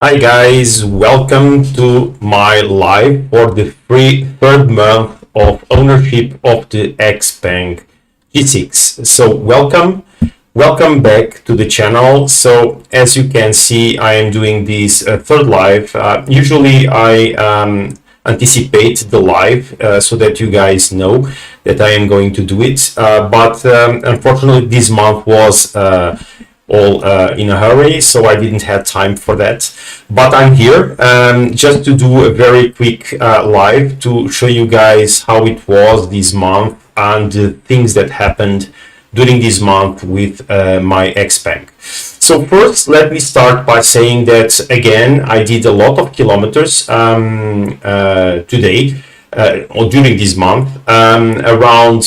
Hi guys, welcome to my live for the third month of ownership of the XPeng G6. So welcome back to the channel. So as you can see, I am doing this third live. Usually I anticipate the live so that you guys know that I am going to do it. But unfortunately, this month was all in a hurry, so I didn't have time for that. But I'm here just to do a very quick live to show you guys how it was this month and the things that happened during this month with my XPeng. So first, let me start by saying that again, I did a lot of kilometers today. Or during this month, around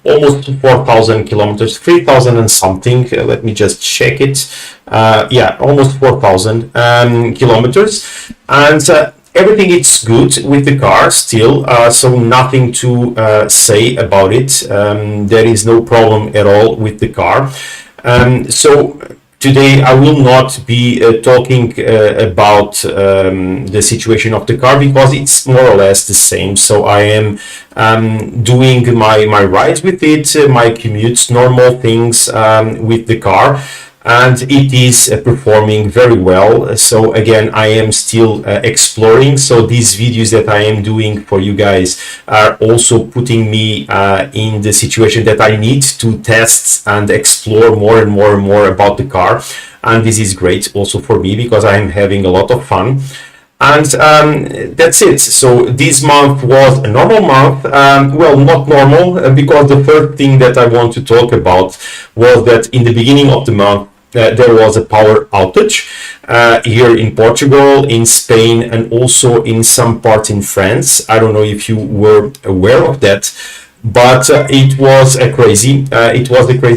almost 4,000 kilometers, 3,000 and something. Let me just check it. Yeah, almost 4,000 kilometers, and everything is good with the car still. So nothing to say about it. There is no problem at all with the car. So today I will not be talking about the situation of the car because it's more or less the same. So I am doing my rides with it, my commutes, normal things with the car, and it is performing very well. So again, I am still exploring. So these videos that I am doing for you guys are also putting me in the situation that I need to test and explore more and more and more about the car. And this is great also for me because I am having a lot of fun. And that's it. So this month was a normal month. Well, not normal because the first thing that I want to talk about was that in the beginning of the month, there was a power outage here in Portugal, in Spain, and also in some parts in France. I don't know if you were aware of that, but it was a crazy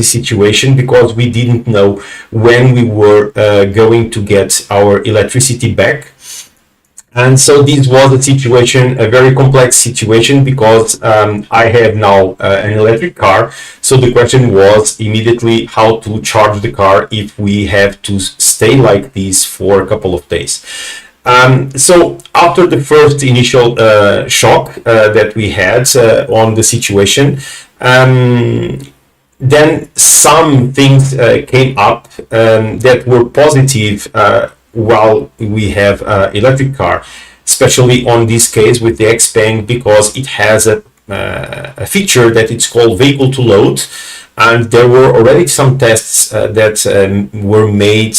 situation because we didn't know when we were going to get our electricity back. And so this was a situation, a very complex situation, because I have now an electric car. So the question was immediately how to charge the car if we have to stay like this for a couple of days. So after the first initial shock that we had on the situation, then some things came up that were positive while we have electric car, especially on this case with the XPeng, because it has a feature that it's called vehicle to load, and there were already some tests that were made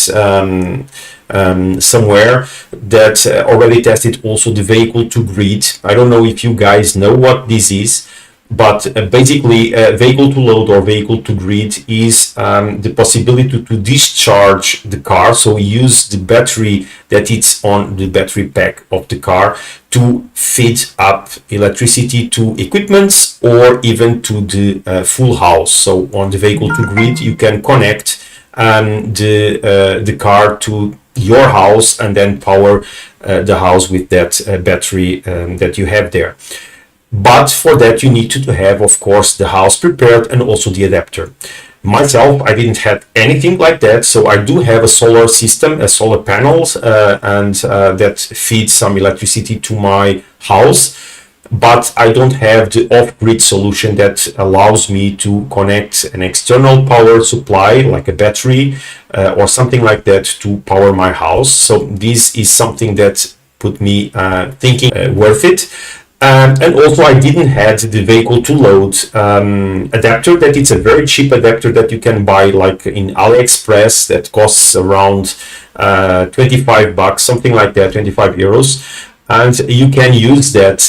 somewhere that already tested also the vehicle to grid. I don't know if you guys know what this is, but basically vehicle to load or vehicle to grid is the possibility to discharge the car, so use the battery that it's on the battery pack of the car to feed up electricity to equipments or even to the full house. So on the vehicle to grid you can connect the car to your house and then power the house with that battery that you have there. But for that you need to have, of course, the house prepared and also the adapter. Myself, I didn't have anything like that, so I do have a solar system, a solar panels, and that feeds some electricity to my house, but I don't have the off-grid solution that allows me to connect an external power supply like a battery or something like that to power my house. So this is something that put me thinking worth it. And also I didn't have the vehicle to load adapter, that it's a very cheap adapter that you can buy like in AliExpress, that costs around 25 bucks, something like that, 25 euros. And you can use that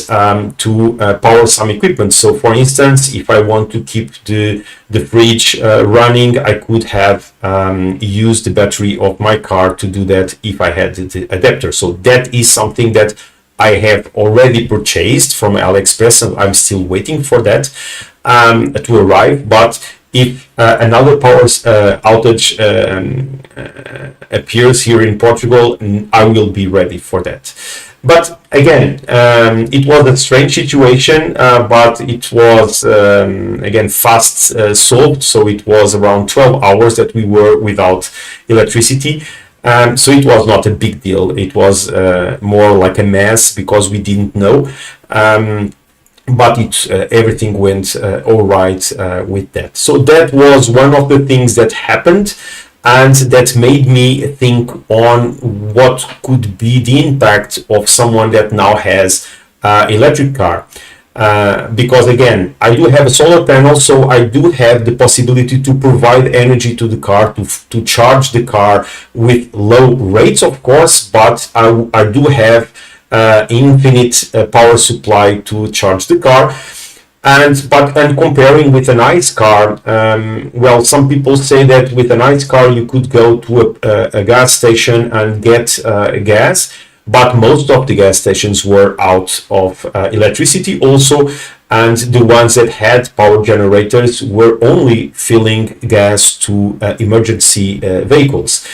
to power some equipment. So for instance, if I want to keep the fridge running, I could have used the battery of my car to do that if I had the adapter. So that is something that I have already purchased from AliExpress, and I'm still waiting for that to arrive. But if another power outage appears here in Portugal, I will be ready for that. But again, it was a strange situation, but it was again fast solved. So it was around 12 hours that we were without electricity. So it was not a big deal. It was more like a mess because we didn't know. But everything went all right with that. So that was one of the things that happened, and that made me think on what could be the impact of someone that now has electric car. Because again, I do have a solar panel, so I do have the possibility to provide energy to the car, to charge the car with low rates, of course, but I do have infinite power supply to charge the car. And comparing with an ICE car, well, some people say that with an ICE car you could go to a gas station and get gas, but most of the gas stations were out of electricity also, and the ones that had power generators were only filling gas to emergency vehicles.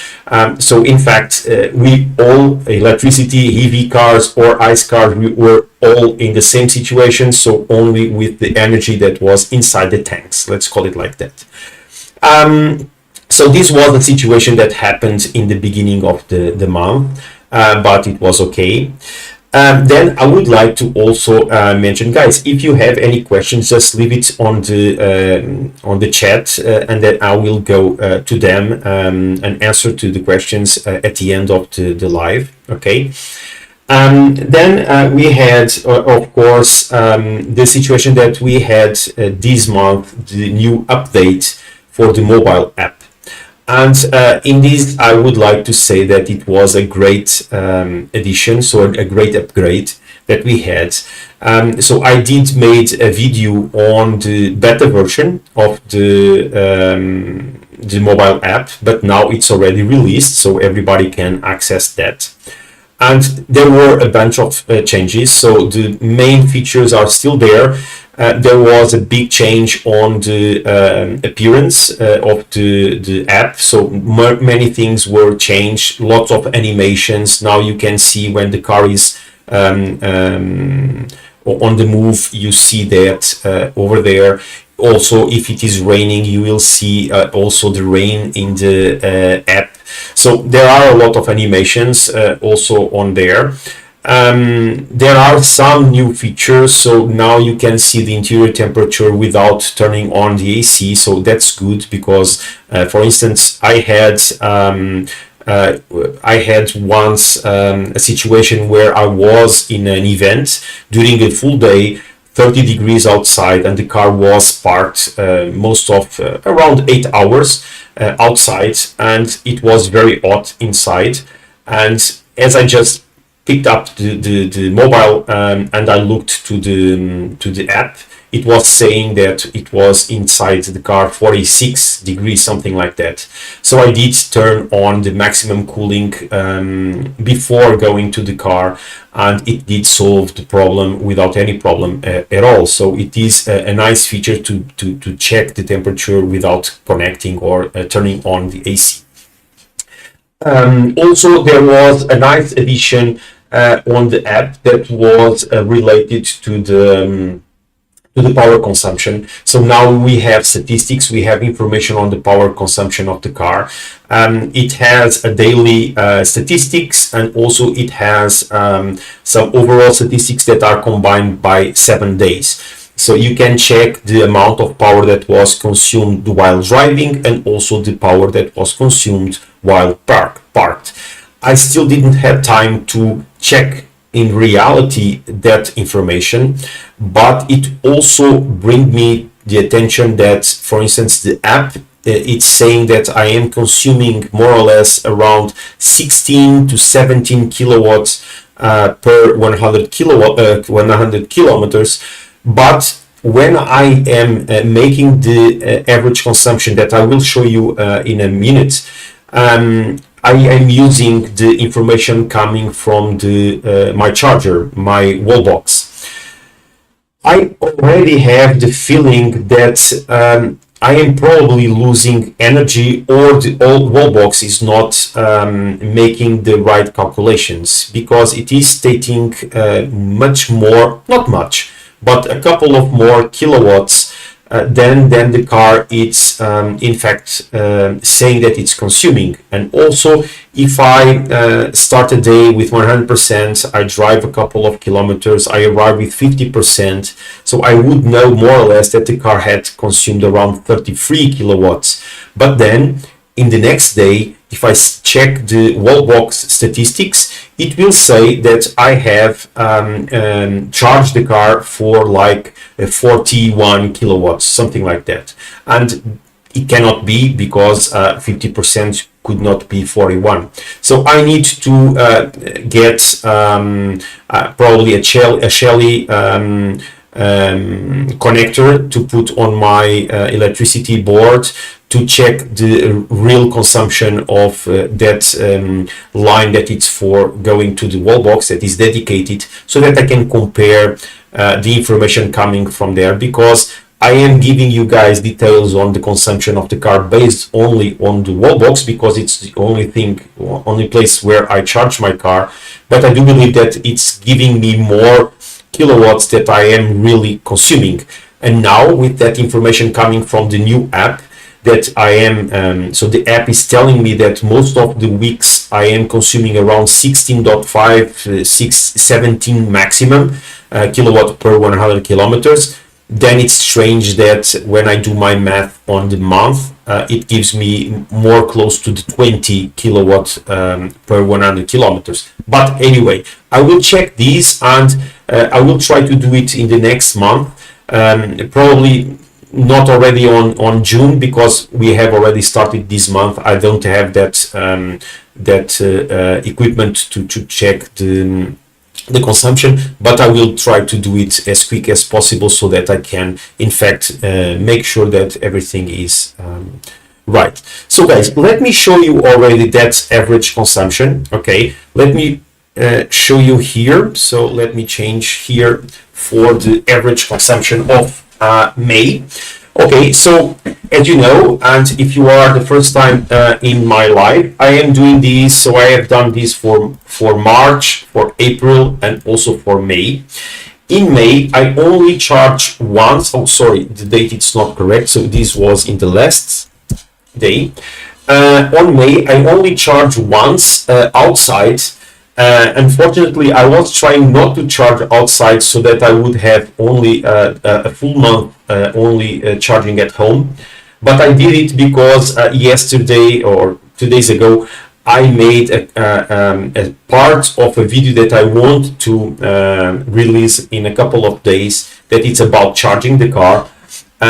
So in fact, we all, electricity, EV cars or ICE cars, we were all in the same situation, so only with the energy that was inside the tanks, let's call it like that. So this was the situation that happened in the beginning of the month, but it was okay. Then I would like to also mention, guys, if you have any questions, just leave it on the chat, and then I will go to them and answer to the questions at the end of the live. Okay. Then we had, of course, the situation that we had this month, the new update for the mobile app. And in this, I would like to say that it was a great addition, so a great upgrade that we had. So I did made a video on the beta version of the mobile app, but now it's already released, so everybody can access that. And there were a bunch of changes, so the main features are still there. There was a big change on the appearance of the app, so many things were changed, lots of animations. Now you can see when the car is on the move, you see that over there. Also, if it is raining, you will see also the rain in the app. So there are a lot of animations also on there. There are some new features, so now you can see the interior temperature without turning on the AC, so that's good because for instance, I had once a situation where I was in an event during a full day, 30 degrees outside, and the car was parked most of around 8 hours outside, and it was very hot inside. And as I just picked up the mobile and I looked to the app, it was saying that it was inside the car 46 degrees, something like that. So I did turn on the maximum cooling before going to the car, and it did solve the problem without any problem at all. So it is a nice feature to check the temperature without connecting or turning on the AC. Also, there was a nice addition on the app that was related to the power consumption. So now we have statistics, we have information on the power consumption of the car. It has a daily statistics, and also it has some overall statistics that are combined by 7 days. So you can check the amount of power that was consumed while driving, and also the power that was consumed while parked. I still didn't have time to check in reality that information, but it also brings me the attention that, for instance, the app, it's saying that I am consuming more or less around 16 to 17 kilowatts per 100 kilometers. But when I am making the average consumption that I will show you in a minute, I am using the information coming from my charger, my wall box. I already have the feeling that I am probably losing energy, or the old wall box is not making the right calculations, because it is stating much more, not much, but a couple of more kilowatts then the car it's in fact saying that it's consuming. And also, if I start a day with 100%, I drive a couple of kilometers, I arrive with 50%, so I would know more or less that the car had consumed around 33 kilowatts. But then in the next day, if I check the wallbox statistics, it will say that I have charged the car for like 41 kilowatts, something like that. And it cannot be, because 50% could not be 41. So I need to get probably a Shelly connector to put on my electricity board to check the real consumption of that line that it's for going to the wall box that is dedicated, so that I can compare the information coming from there, because I am giving you guys details on the consumption of the car based only on the wall box, because it's the only place where I charge my car. But I do believe that it's giving me more kilowatts that I am really consuming. And now with that information coming from the new app, that I am, so the app is telling me that most of the weeks I am consuming around 16.5, 17 maximum kilowatt per 100 kilometers. Then it's strange that when I do my math on the month, it gives me more close to the 20 kilowatt per 100 kilometers. But anyway, I will check these, and I will try to do it in the next month, probably not already on June, because we have already started this month. I don't have that equipment to check the consumption, but I will try to do it as quick as possible, so that I can in fact make sure that everything is right. So guys, let me show you already that average consumption. Okay, let me show you here. So let me change here for the average consumption of May. Okay, so as you know, and if you are the first time in my live, I am doing this. So I have done this for March, for April, and also for May. In May, I only charge once. Oh, sorry, the date it's not correct. So this was in the last day. On May, I only charge once outside. Unfortunately, I was trying not to charge outside, so that I would have only a full month only charging at home. But I did it because yesterday or 2 days ago, I made a part of a video that I want to release in a couple of days, that it's about charging the car.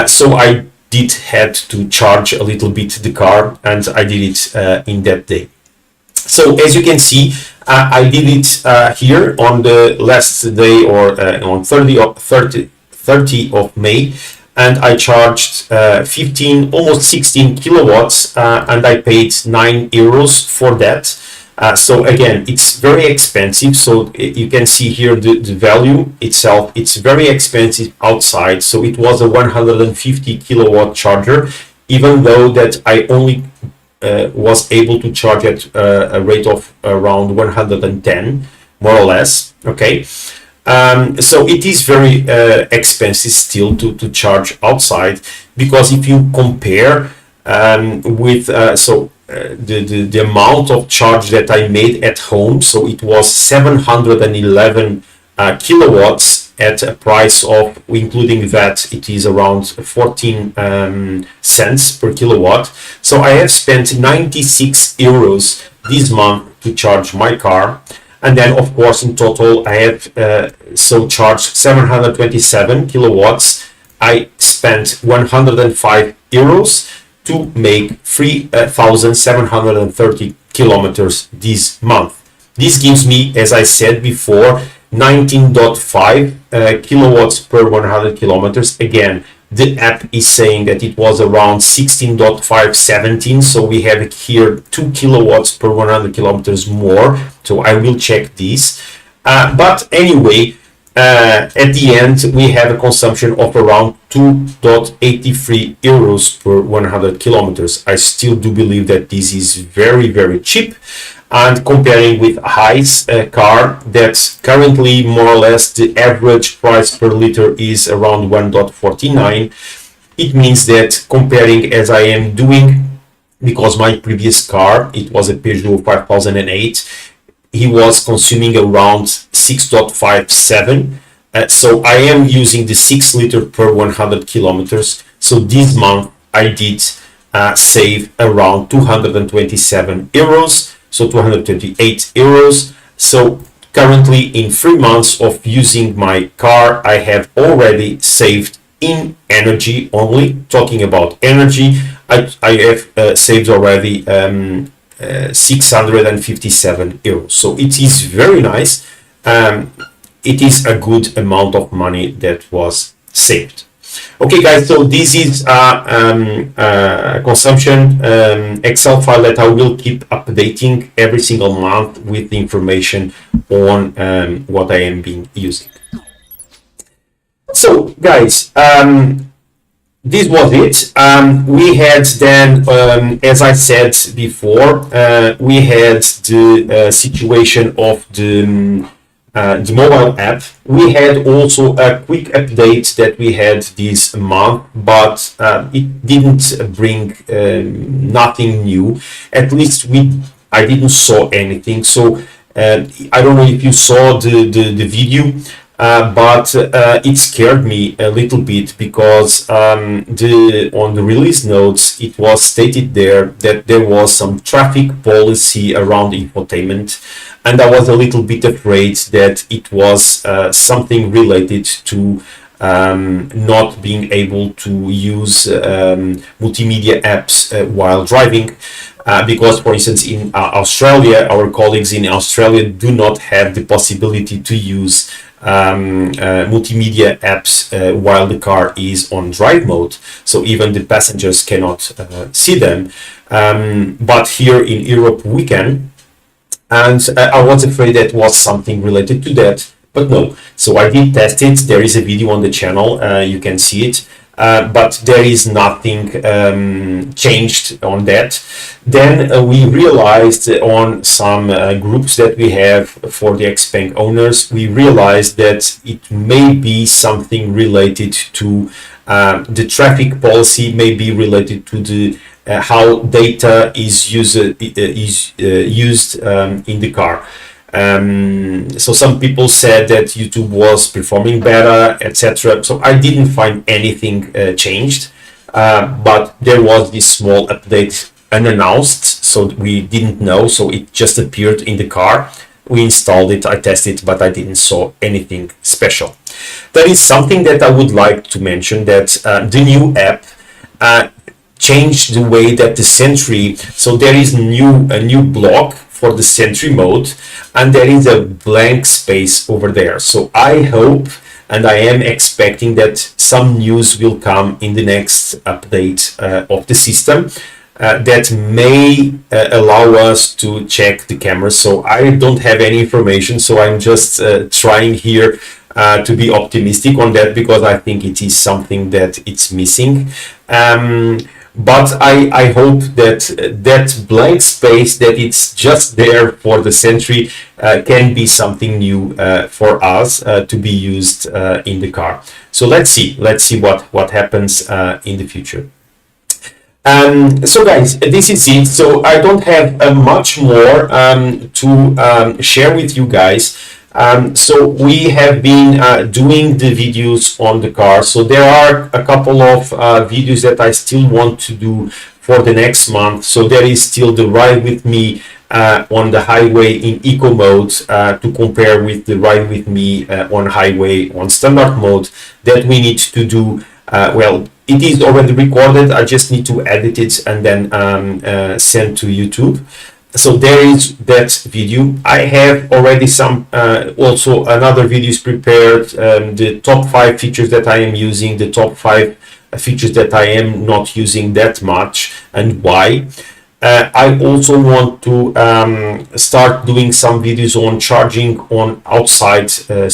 So I did had to charge a little bit the car, and I did it in that day. So as you can see, I did it here on the last day, or on 30 of May, and I charged 15, almost 16 kilowatts, and I paid €9 for that. So again, it's very expensive. So you can see here the value itself. It's very expensive outside. So it was a 150 kilowatt charger, even though that I only was able to charge at a rate of around 110, more or less. Okay, so it is very expensive still to charge outside, because if you compare with the amount of charge that I made at home, so it was 711 kilowatts at a price of, including that, it is around 14 cents per kilowatt. So I have spent €96 this month to charge my car. And then of course in total I have charged 727 kilowatts. I spent €105 to make 3,730 kilometers this month. This gives me, as I said before, 19.5 kilowatts per 100 kilometers. Again, the app is saying that it was around 16.5, 17. So we have here 2 kilowatts per 100 kilometers more. So I will check this. But anyway, at the end, we have a consumption of around €2.83 per 100 kilometers. I still do believe that this is very, very cheap. And comparing with a High's car, that's currently more or less the average price per liter is around 1.49. It means that comparing as I am doing, because my previous car, it was a Peugeot 5008, he was consuming around 6.57. So I am using the 6 liter per 100 kilometers. So this month I did save around 227 euros, so 228 euros. So currently in 3 months of using my car, I have already saved in energy only. Talking about energy, I have saved already 657 euros. So it is very nice. It is a good amount of money that was saved. Okay, guys, so this is consumption Excel file that I will keep updating every single month with the information on what I am being using. So, guys, this was it. We had then, as I said before, we had the situation of the mobile app. We had also a quick update that we had this month, but it didn't bring nothing new. At least I didn't saw anything. So I don't know if you saw the video. But it scared me a little bit because on the release notes it was stated there that there was some traffic policy around infotainment, and I was a little bit afraid that it was something related to not being able to use multimedia apps while driving. Because, for instance, in Australia, our colleagues in Australia do not have the possibility to use multimedia apps while the car is on drive mode, so even the passengers cannot see them. But here in Europe we can, and I was afraid that was something related to that, but no. So I did test it. There is a video on the channel, you can see it. But there is nothing changed on that. Then we realized on some groups that we have for the XPeng owners, we realized that it may be something related to the traffic policy, may be related to the how data is used in the car. So some people said that YouTube was performing better, etc. So I didn't find anything changed, but there was this small update unannounced, so we didn't know, so it just appeared in the car. We installed it, I tested it, but I didn't saw anything special. That is something that I would like to mention, that the new app changed the way that the Sentry, so there is a new block for the Sentry mode, and there is a blank space over there. So I hope and I am expecting that some news will come in the next update of the system that may allow us to check the camera. So I don't have any information, so I'm just trying here to be optimistic on that, because I think it is something that it's missing. But I hope that that blank space, that it's just there for the Sentry, can be something new for us to be used in the car. So let's see what happens in the future. So guys, this is it. So I don't have much more to share with you guys. So we have been doing the videos on the car. So there are a couple of videos that I still want to do for the next month. So there is still the ride with me on the highway in eco mode to compare with the ride with me on highway on standard mode that we need to do. Well, it is already recorded. I just need to edit it and then send to YouTube. So there is that video. I have already some also another videos prepared, the top 5 features that I am using, the top 5 features that I am not using that much, and why. I also want to start doing some videos on charging on outside, the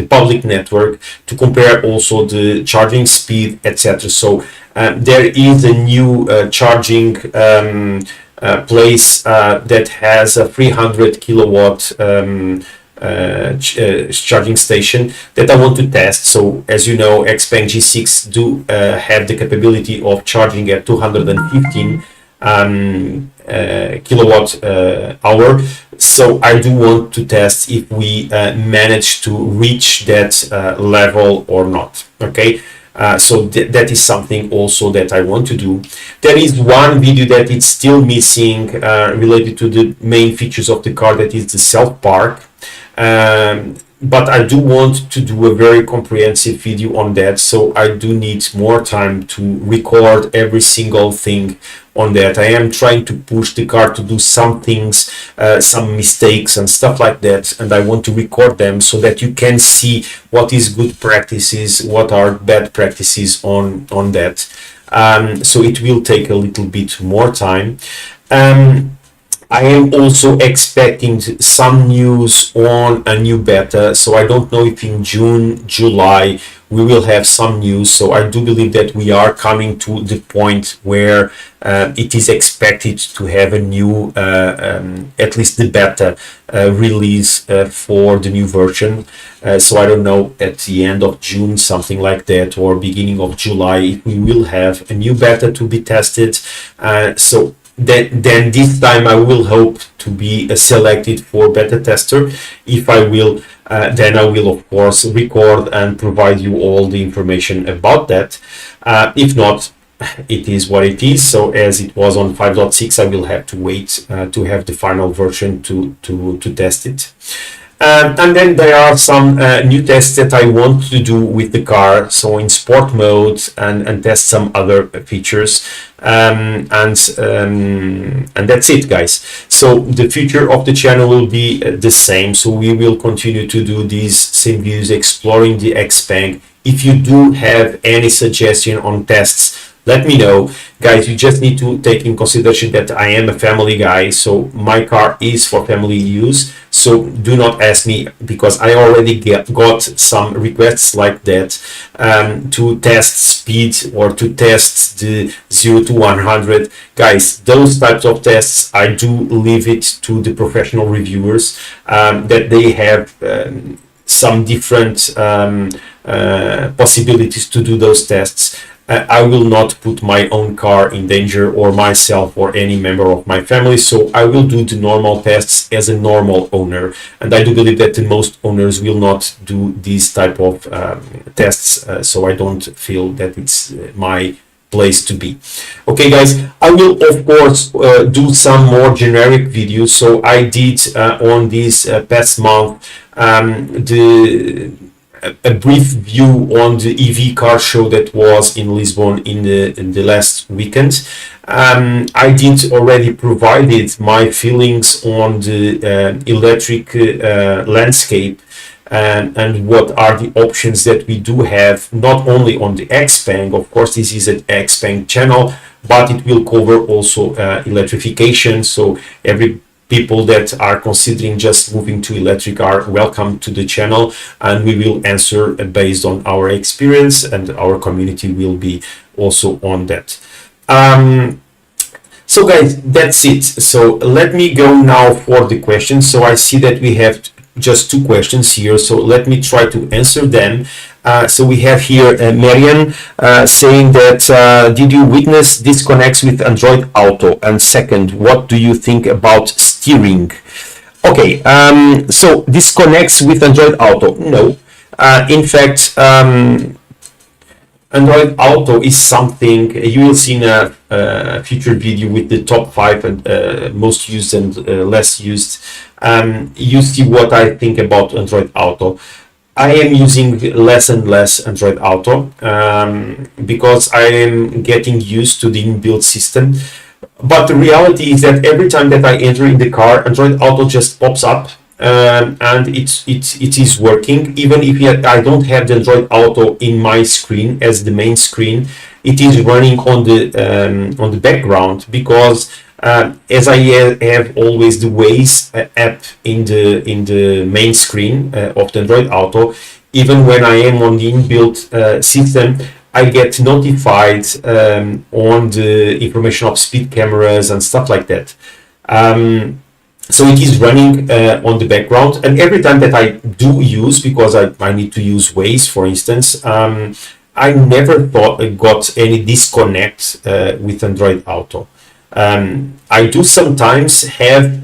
public network, to compare also the charging speed, etc. So there is a new charging place that has a 300 kilowatt charging station that I want to test. So as you know, XPeng G6 do have the capability of charging at 215 kilowatt hour. So I do want to test if we manage to reach that level or not. Okay. So that is something also that I want to do. There is one video that is still missing related to the main features of the car, that is the self-park. But I do want to do a very comprehensive video on that, so I do need more time to record every single thing on that. I am trying to push the car to do some things, some mistakes and stuff like that, and I want to record them so that you can see what is good practices, what are bad practices on that. So it will take a little bit more time. I am also expecting some news on a new beta, so I don't know if in June, July we will have some news. So I do believe that we are coming to the point where it is expected to have a new, at least the beta release for the new version. So I don't know, at the end of June, something like that, or beginning of July, if we will have a new beta to be tested. So then this time I will hope to be selected for beta tester. If I will, then I will of course record and provide you all the information about that. If not, it is what it is. So as it was on 5.6, I will have to wait to have the final version to test it. And then there are some new tests that I want to do with the car, so in sport mode, and test some other features, and that's it, guys. So the future of the channel will be the same, so we will continue to do these same videos exploring the XPeng. If you do have any suggestion on tests, let me know, guys. You just need to take in consideration that I am a family guy, so my car is for family use. So do not ask me, because I already got some requests like that, to test speed or to test the 0 to 100. Guys, those types of tests I do leave it to the professional reviewers, that they have some different possibilities to do those tests. I will not put my own car in danger, or myself or any member of my family, so I will do the normal tests as a normal owner, and I do believe that the most owners will not do these type of tests, so I don't feel that it's my place to be. Okay, guys, I will of course do some more generic videos. So I did on this past month a brief view on the EV car show that was in Lisbon in the last weekend. I did already provided my feelings on the electric landscape, and what are the options that we do have, not only on the XPeng. Of course, this is an XPeng channel, but it will cover also electrification. So every people that are considering just moving to electric are welcome to the channel, and we will answer based on our experience, and our community will be also on that. So guys, that's it. So let me go now for the questions. So I see that we have just 2 questions here, so let me try to answer them. So we have here Marian saying that did you witness disconnects with Android Auto? And second, what do you think about steering? Okay, so disconnects with Android Auto? No. In fact, Android Auto is something you will see in a future video with the top 5 and most used and less used. You see what I think about Android Auto. I am using less and less Android Auto because I am getting used to the inbuilt system. But the reality is that every time that I enter in the car, Android Auto just pops up, and it is working. Even if I don't have the Android Auto in my screen as the main screen, it is running on the background, because as I have always the Waze app in the main screen of the Android Auto, even when I am on the inbuilt system, I get notified on the information of speed cameras and stuff like that. So it is running on the background, and every time that I do use, because I need to use Waze, for instance, I never got any disconnect with Android Auto. I do sometimes have,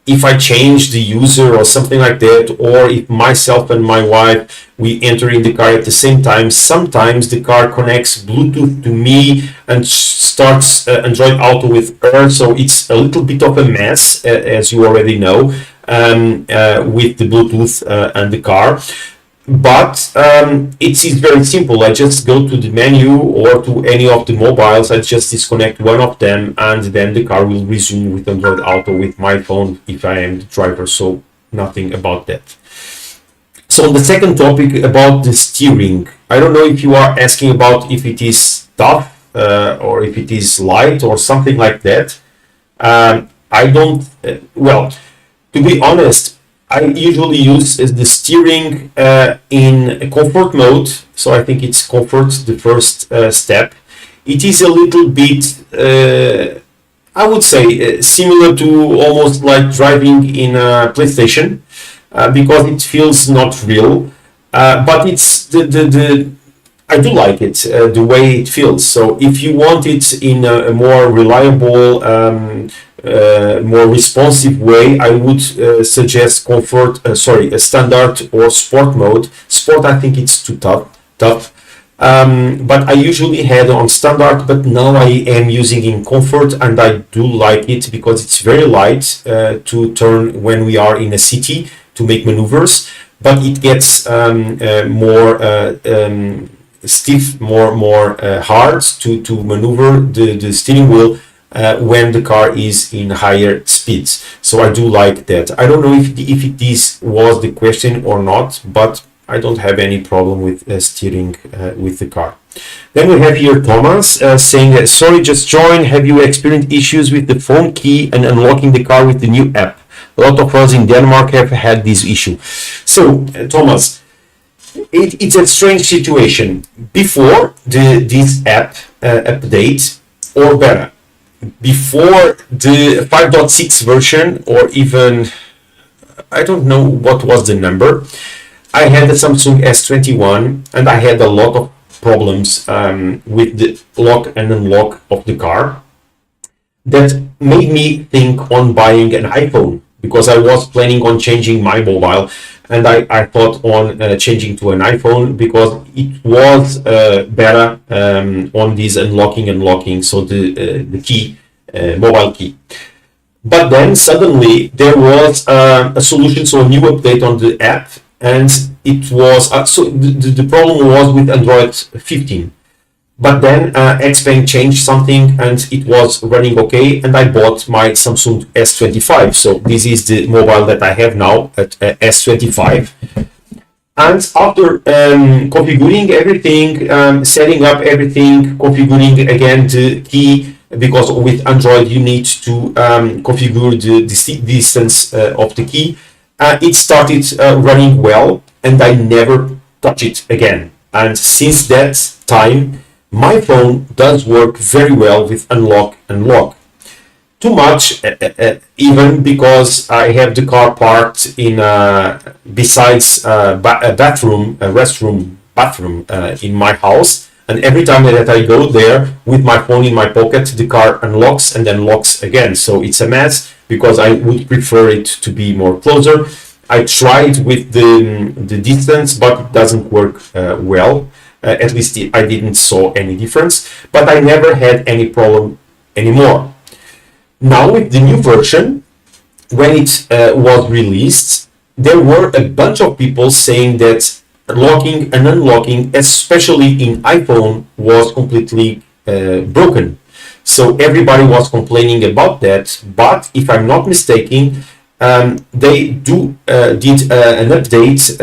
if I change the user or something like that, or if myself and my wife, we enter in the car at the same time, sometimes the car connects Bluetooth to me and starts Android Auto with her, so it's a little bit of a mess, as you already know, with the Bluetooth and the car. But it is very simple. I just go to the menu or to any of the mobiles, I just disconnect one of them, and then the car will resume with Android Auto with my phone if I am the driver, so nothing about that. So the second topic about the steering, I don't know if you are asking about if it is tough or if it is light or something like that. I don't, well, to be honest, I usually use the steering in comfort mode, so I think it's comfort, the first step. It is a little bit, I would say, similar to almost like driving in a PlayStation, because it feels not real, but it's I do like it, the way it feels. So if you want it in a more reliable, more responsive way, I would suggest a standard or sport mode. Sport, I think it's too tough. But I usually had on standard, but now I am using in comfort, and I do like it because it's very light to turn when we are in a city to make maneuvers, but it gets more stiff, more hard to maneuver the steering wheel when the car is in higher speeds. So I do like that. I don't know if this was the question or not, but I don't have any problem with steering with the car. Then we have here Thomas saying that, sorry, just joined. Have you experienced issues with the phone key and unlocking the car with the new app? A lot of us in Denmark have had this issue. So Thomas, it's a strange situation. Before this app update, or better, before the 5.6 version, or even, I don't know what was the number, I had the Samsung S21 and I had a lot of problems with the lock and unlock of the car that made me think on buying an iPhone, because I was planning on changing my mobile, and I thought on changing to an iPhone because it was better on this unlocking, so the key, mobile key. But then suddenly there was a solution, so a new update on the app, and it was so the problem was with Android 15. But then XPeng changed something and it was running okay, and I bought my Samsung S25. So this is the mobile that I have now at S25. And after configuring everything, setting up everything, configuring again the key, because with Android you need to configure the distance of the key, it started running well, and I never touch it again. And since that time, my phone does work very well with unlock and lock. Too much, even because I have the car parked in besides a restroom, bathroom in my house, and every time that I go there with my phone in my pocket, the car unlocks and then locks again. So it's a mess, because I would prefer it to be more closer. I tried with the distance, but it doesn't work well. At least I didn't saw any difference, but I never had any problem anymore. Now with the new version, when it was released, there were a bunch of people saying that locking and unlocking, especially in iPhone, was completely broken. So everybody was complaining about that, but if I'm not mistaken, they did an update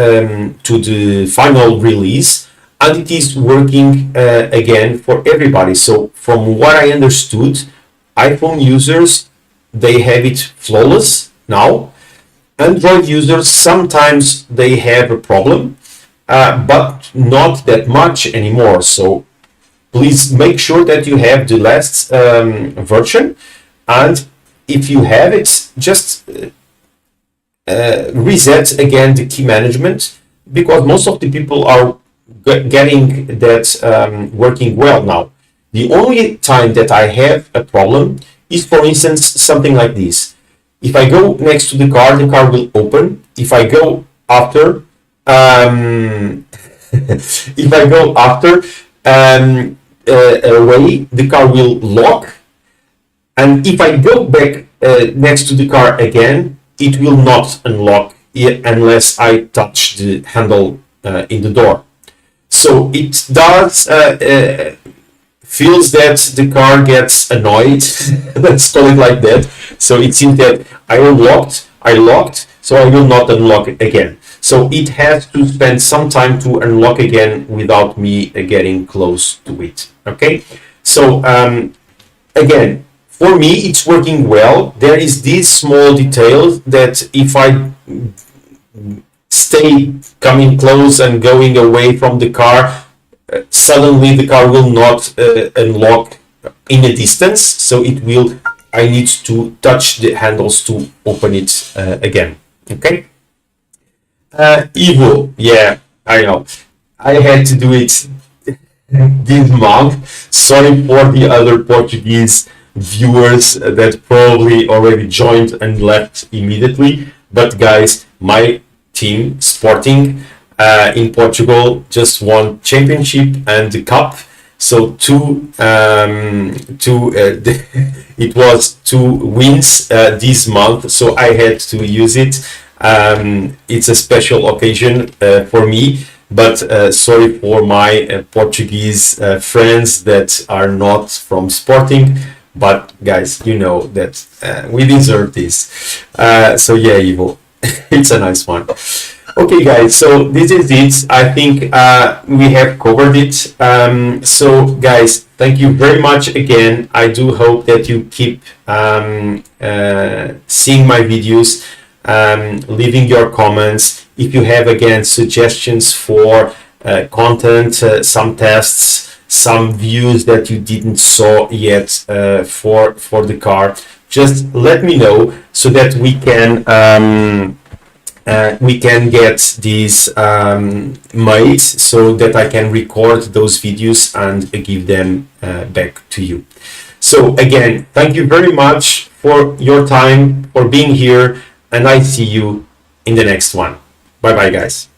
to the final release, and it is working again for everybody. So from what I understood, iPhone users, they have it flawless now. Android users, sometimes they have a problem, but not that much anymore. So please make sure that you have the last version, and if you have it, just reset again the key management, because most of the people are getting that working well now. The only time that I have a problem is, for instance, something like this. If I go next to the car will open. If I go after, if I go after away, the car will lock. And if I go back next to the car again, it will not unlock unless I touch the handle in the door. So it does feels that the car gets annoyed. Let's call it like that. So it seems that I locked, so I will not unlock it again. So it has to spend some time to unlock again without me getting close to it. Okay. So again, for me, it's working well. There is this small detail that if I stay coming close and going away from the car, suddenly the car will not unlock in a distance. So I need to touch the handles to open it again. Okay. Evo, yeah, I know. I had to do it this month. Sorry for the other Portuguese viewers that probably already joined and left immediately. But guys, my team Sporting in Portugal just won championship and the cup. So it was 2 wins this month. So I had to use it. It's a special occasion for me. But sorry for my Portuguese friends that are not from Sporting. But guys, you know that we deserve this. So yeah, Ivo, it's a nice one. Okay, guys, so this is it. I think we have covered it. So guys, thank you very much again. I do hope that you keep seeing my videos, leaving your comments. If you have, again, suggestions for content, some tests, some views that you didn't saw yet for the car, just let me know so that we can get these made, so that I can record those videos and give them back to you. So again, thank you very much for your time, for being here, and I see you in the next one. Bye bye, guys.